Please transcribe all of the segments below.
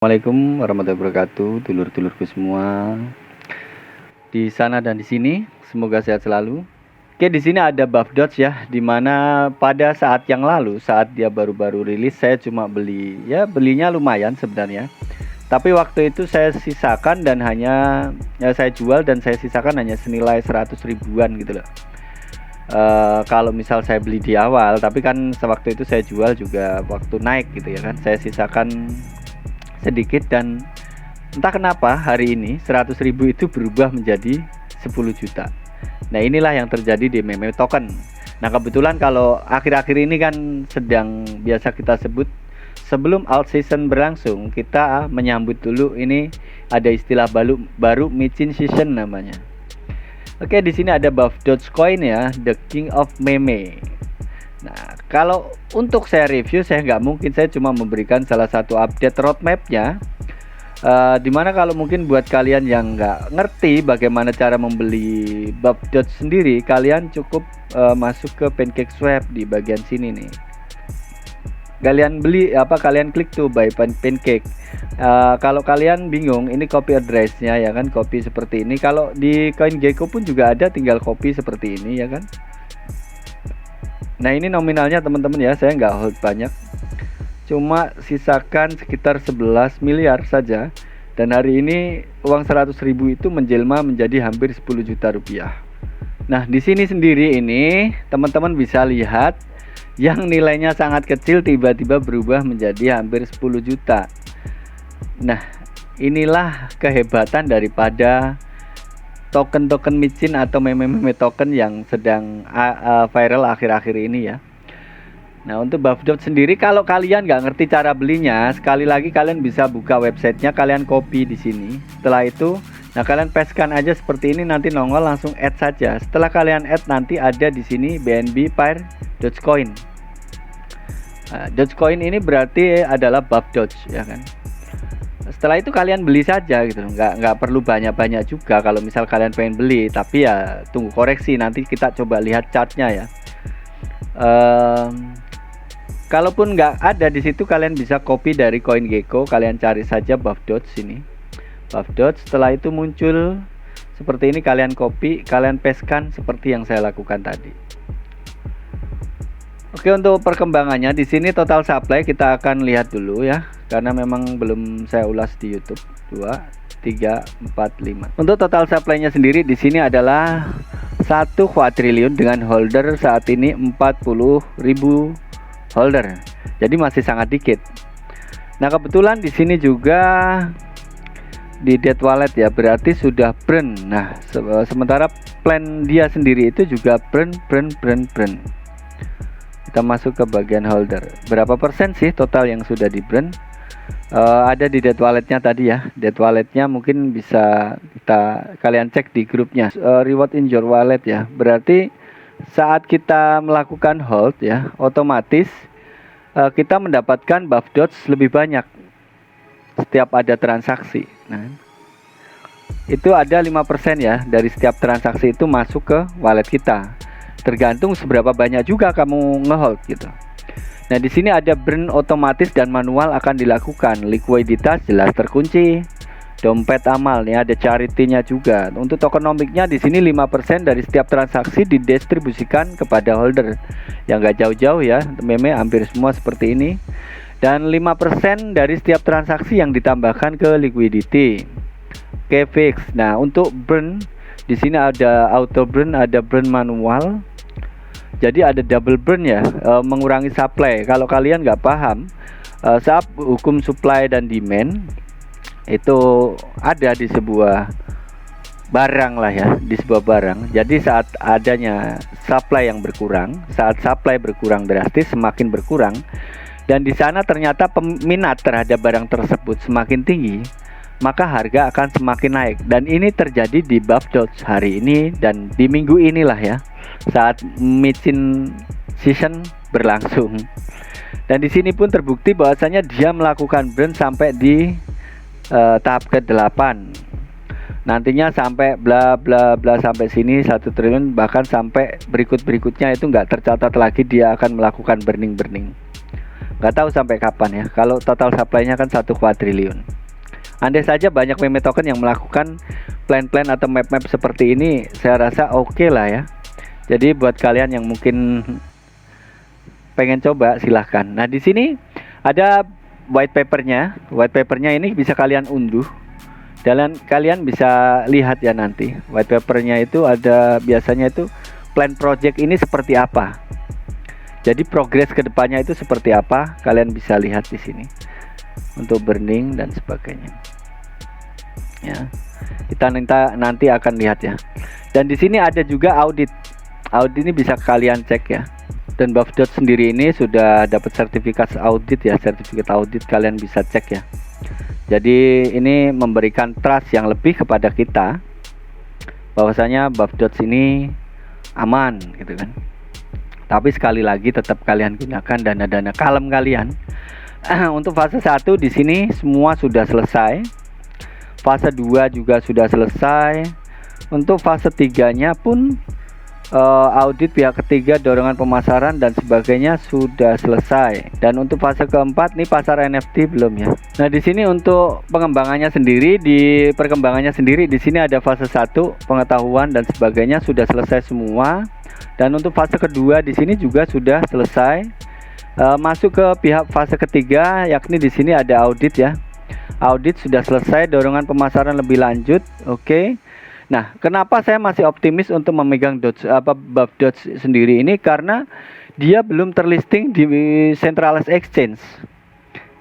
Assalamualaikum warahmatullahi wabarakatuh, dulur-dulurku semua di sana dan di sini. Semoga sehat selalu. Oke, di sini ada Buff Dodge ya, dimana pada saat yang lalu, saat dia baru-baru rilis, saya cuma beli, ya belinya lumayan sebenarnya. Tapi waktu itu saya sisakan dan hanya, ya saya jual dan saya sisakan hanya senilai 100 ribuan gitu loh. Kalau misal saya beli di awal, tapi kan sewaktu itu saya jual juga waktu naik gitu ya kan, saya sisakan sedikit dan entah kenapa hari ini 100 ribu itu berubah menjadi 10 juta. Nah inilah yang terjadi di meme token. Nah kebetulan kalau akhir-akhir ini kan sedang biasa kita sebut sebelum alt season berlangsung, kita menyambut dulu ini ada istilah baru micin season namanya. Oke, di sini ada Buff Dodge Coin ya, the king of meme. Nah, kalau untuk saya review, saya nggak mungkin, saya cuma memberikan salah satu update roadmapnya. Dimana kalau mungkin buat kalian yang nggak ngerti bagaimana cara membeli Buff Dodge sendiri, kalian cukup masuk ke PancakeSwap di bagian sini nih. Kalian beli kalian klik tuh buy Pancake. Kalau kalian bingung, ini copy addressnya ya kan, copy seperti ini. Kalau di CoinGecko pun juga ada, tinggal copy seperti ini ya kan. Nah ini nominalnya teman-teman ya, saya nggak hold banyak, cuma sisakan sekitar 11 miliar saja. Dan hari ini uang 100 ribu itu menjelma menjadi hampir 10 juta rupiah. Nah di sini sendiri ini teman-teman bisa lihat yang nilainya sangat kecil tiba-tiba berubah menjadi hampir 10 juta. Nah inilah kehebatan daripada token-token micin atau meme-meme token yang sedang viral akhir-akhir ini ya. Nah untuk Buff Dodge sendiri, kalau kalian nggak ngerti cara belinya, sekali lagi kalian bisa buka websitenya, kalian copy di sini. Setelah itu, nah kalian pastekan aja seperti ini, nanti nongol langsung add saja. Setelah kalian add nanti ada di sini BNB Pair Dogecoin. Dogecoin ini berarti adalah Buff Dodge ya kan. Setelah itu kalian beli saja gitu, nggak perlu banyak-banyak juga kalau misal kalian pengen beli, tapi ya tunggu koreksi, nanti kita coba lihat chartnya ya. Kalaupun nggak ada di situ, kalian bisa copy dari CoinGecko, kalian cari saja Buff Dodge sini, Buff Dodge. Setelah itu muncul seperti ini, kalian copy, kalian pastekan seperti yang saya lakukan tadi. Oke, untuk perkembangannya di sini total supply kita akan lihat dulu ya, karena memang belum saya ulas di YouTube. 2, 3, 4, 5. Untuk total supply-nya sendiri di sini adalah 1 kuadriliun dengan holder saat ini 40.000 holder. Jadi masih sangat dikit. Nah, kebetulan di sini juga di dead wallet ya, berarti sudah burn. Nah, sementara plan dia sendiri itu juga burn. Kita masuk ke bagian holder. Berapa persen sih total yang sudah di burn? Ada di dead walletnya tadi ya. Dead walletnya mungkin bisa kalian cek di grupnya. Reward in your wallet ya. Berarti saat kita melakukan hold ya, otomatis kita mendapatkan Buff Dodge lebih banyak setiap ada transaksi. Nah, itu ada 5% ya dari setiap transaksi itu masuk ke wallet kita. Tergantung seberapa banyak juga kamu ngehold gitu. Nah di sini ada burn otomatis dan manual akan dilakukan. Likuiditas jelas terkunci. Dompet amal nih, ada charity-nya juga. Untuk tokenomiknya di sini 5% dari setiap transaksi didistribusikan kepada holder. Yang nggak jauh-jauh ya, meme hampir semua seperti ini. Dan 5% dari setiap transaksi yang ditambahkan ke liquidity. Oke, fix. Nah untuk burn di sini ada auto burn, ada burn manual. Jadi ada double burn ya, mengurangi supply. Kalau kalian nggak paham saat hukum supply dan demand itu ada di sebuah barang lah ya, di sebuah barang. Jadi saat adanya supply yang berkurang, saat supply berkurang drastis, semakin berkurang, dan di sana ternyata peminat terhadap barang tersebut semakin tinggi, maka harga akan semakin naik. Dan ini terjadi di Buff Dodge hari ini dan di minggu inilah ya, saat micin season berlangsung. Dan di sini pun terbukti bahwasanya dia melakukan burn sampai di tahap ke-8. Nantinya sampai bla bla bla sampai sini 1 triliun, bahkan sampai berikutnya itu nggak tercatat lagi dia akan melakukan burning. Nggak tahu sampai kapan ya. Kalau total supply-nya kan 1 kuadriliun. Andai saja banyak meme token yang melakukan plan-plan atau map-map seperti ini, saya rasa oke lah ya. Jadi buat kalian yang mungkin pengen coba, silahkan. Nah, di sini ada white papernya. White papernya ini bisa kalian unduh dan kalian bisa lihat ya nanti. White papernya itu ada biasanya itu plan project ini seperti apa. Jadi progres kedepannya itu seperti apa, kalian bisa lihat di sini untuk burning dan sebagainya. Ya, kita nanti akan lihat ya. Dan di sini ada juga audit. Audit ini bisa kalian cek ya. Dan Buffdot sendiri ini sudah dapat sertifikat audit ya, sertifikat audit kalian bisa cek ya. Jadi ini memberikan trust yang lebih kepada kita bahwasanya Buffdot ini aman gitu kan. Tapi sekali lagi tetap kalian gunakan dana-dana kalem kalian. Untuk fase 1 di sini semua sudah selesai. Fase 2 juga sudah selesai. Untuk fase 3-nya pun audit pihak ketiga, dorongan pemasaran dan sebagainya sudah selesai. Dan untuk fase keempat nih pasar NFT belum ya. Nah, di sini untuk pengembangannya sendiri, di perkembangannya sendiri di sini ada fase 1 pengetahuan dan sebagainya sudah selesai semua. Dan untuk fase kedua di sini juga sudah selesai. Masuk ke pihak fase ketiga, yakni di sini ada audit ya. Audit sudah selesai, dorongan pemasaran lebih lanjut. Oke. Nah, kenapa saya masih optimis untuk memegang Buffdot sendiri ini? Karena dia belum terlisting di centralized exchange.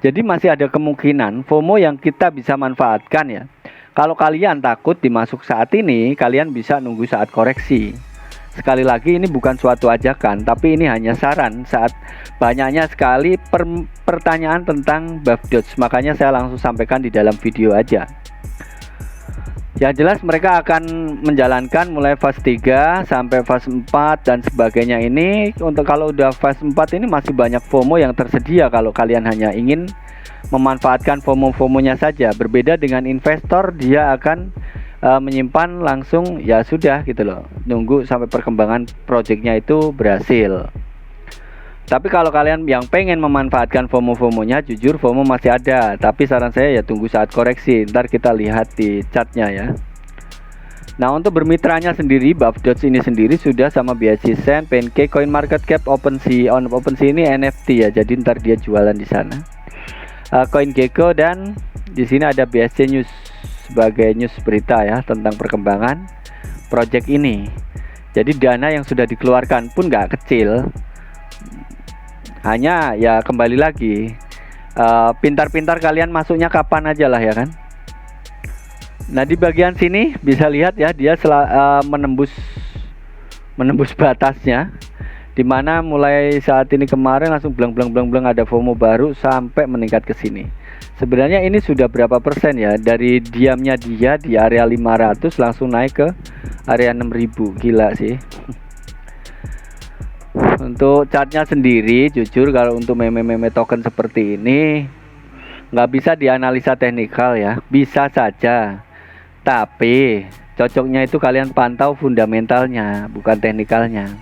Jadi masih ada kemungkinan FOMO yang kita bisa manfaatkan ya. Kalau kalian takut dimasuk saat ini, kalian bisa nunggu saat koreksi. Sekali lagi ini bukan suatu ajakan, tapi ini hanya saran saat banyaknya sekali pertanyaan tentang Buffdot. Makanya saya langsung sampaikan di dalam video aja. Yang jelas mereka akan menjalankan mulai fase 3 sampai fase 4 dan sebagainya ini. Untuk kalau udah fase 4 ini masih banyak FOMO yang tersedia kalau kalian hanya ingin memanfaatkan FOMO-FOMOnya saja. Berbeda dengan investor, dia akan menyimpan langsung ya sudah gitu loh, nunggu sampai perkembangan projectnya itu berhasil. Tapi kalau kalian yang pengen memanfaatkan FOMO-FOMOnya, jujur FOMO masih ada, tapi saran saya ya tunggu saat koreksi. Ntar kita lihat di chartnya ya. Nah, untuk bermitranya sendiri, Buffdot ini sendiri sudah sama BSC, Pancake, CoinMarketCap, OpenSea. OpenSea ini NFT ya, jadi ntar dia jualan di sana. CoinGecko, dan di sini ada BSC News sebagai news berita ya tentang perkembangan project ini. Jadi dana yang sudah dikeluarkan pun nggak kecil. Hanya ya kembali lagi pintar-pintar kalian masuknya kapan aja lah ya kan. Nah, di bagian sini bisa lihat ya dia menembus batasnya, dimana mulai saat ini kemarin langsung bleng ada FOMO baru sampai meningkat ke sini. Sebenarnya ini sudah berapa persen ya, dari diamnya dia di area 500 langsung naik ke area 6000. Gila sih. Untuk chartnya sendiri, jujur kalau untuk meme-meme token seperti ini nggak bisa dianalisa teknikal ya. Bisa saja, tapi cocoknya itu kalian pantau fundamentalnya, bukan teknikalnya.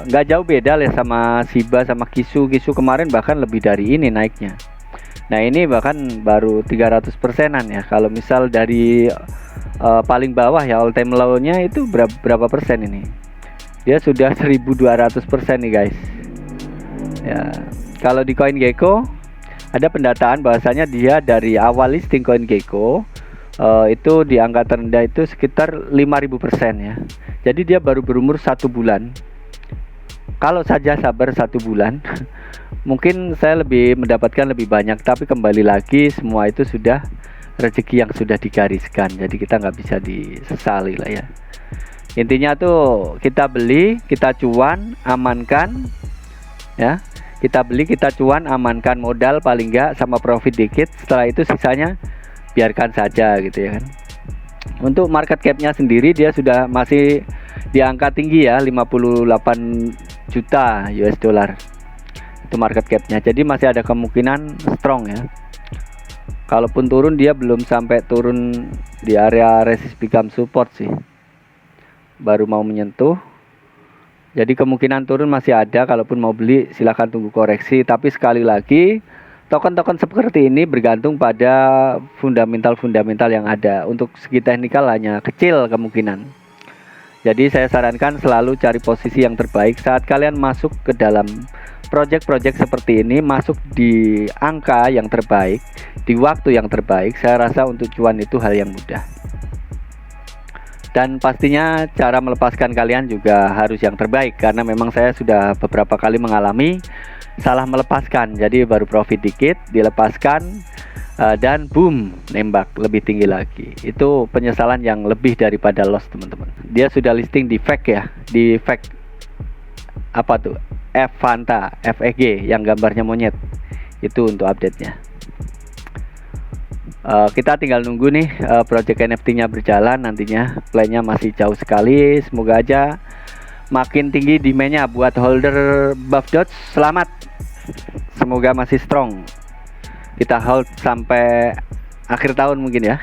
Nggak jauh beda lah sama Shiba sama Kisu kemarin bahkan lebih dari ini naiknya. Nah, ini bahkan baru 300%-an ya. Kalau misal dari paling bawah ya, all time low-nya itu berapa persen ini? Dia sudah 1200% nih guys. Ya, kalau di CoinGecko ada pendataan bahwasanya dia dari awal listing CoinGecko itu di angka terendah itu sekitar 5000% ya. Jadi dia baru berumur 1 bulan. Kalau saja sabar 1 bulan mungkin saya mendapatkan lebih banyak, tapi kembali lagi semua itu sudah rezeki yang sudah digariskan, jadi kita nggak bisa disesali lah ya. Intinya tuh kita beli, kita cuan, amankan ya. Kita beli, kita cuan, amankan modal paling nggak sama profit dikit. Setelah itu sisanya biarkan saja gitu ya kan. Untuk market cap-nya sendiri dia sudah masih di angka tinggi ya, 58 juta US dollar itu market cap-nya. Jadi masih ada kemungkinan strong ya. Kalaupun turun dia belum sampai turun di area resist become support sih, baru mau menyentuh. Jadi kemungkinan turun masih ada, kalaupun mau beli silahkan tunggu koreksi. Tapi sekali lagi, token-token seperti ini bergantung pada fundamental-fundamental yang ada. Untuk segi teknikal hanya kecil kemungkinan. Jadi saya sarankan selalu cari posisi yang terbaik saat kalian masuk ke dalam project-project seperti ini, masuk di angka yang terbaik, di waktu yang terbaik. Saya rasa untuk cuan itu hal yang mudah. Dan pastinya cara melepaskan kalian juga harus yang terbaik, karena memang saya sudah beberapa kali mengalami salah melepaskan. Jadi baru profit dikit, dilepaskan, dan boom, nembak lebih tinggi lagi. Itu penyesalan yang lebih daripada loss, teman-teman. Dia sudah listing di FAQ ya, di FAQ apa tuh, Fanta FEG yang gambarnya monyet. Itu untuk update-nya. Kita tinggal nunggu nih project NFT-nya berjalan nantinya. Plan-nya masih jauh sekali. Semoga aja makin tinggi demand-nya buat holder Buff Dots. Selamat. Semoga masih strong. Kita hold sampai akhir tahun mungkin ya.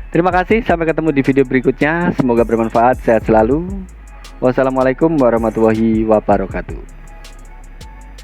Terima kasih, sampai ketemu di video berikutnya. Semoga bermanfaat, sehat selalu. Wassalamualaikum warahmatullahi wabarakatuh.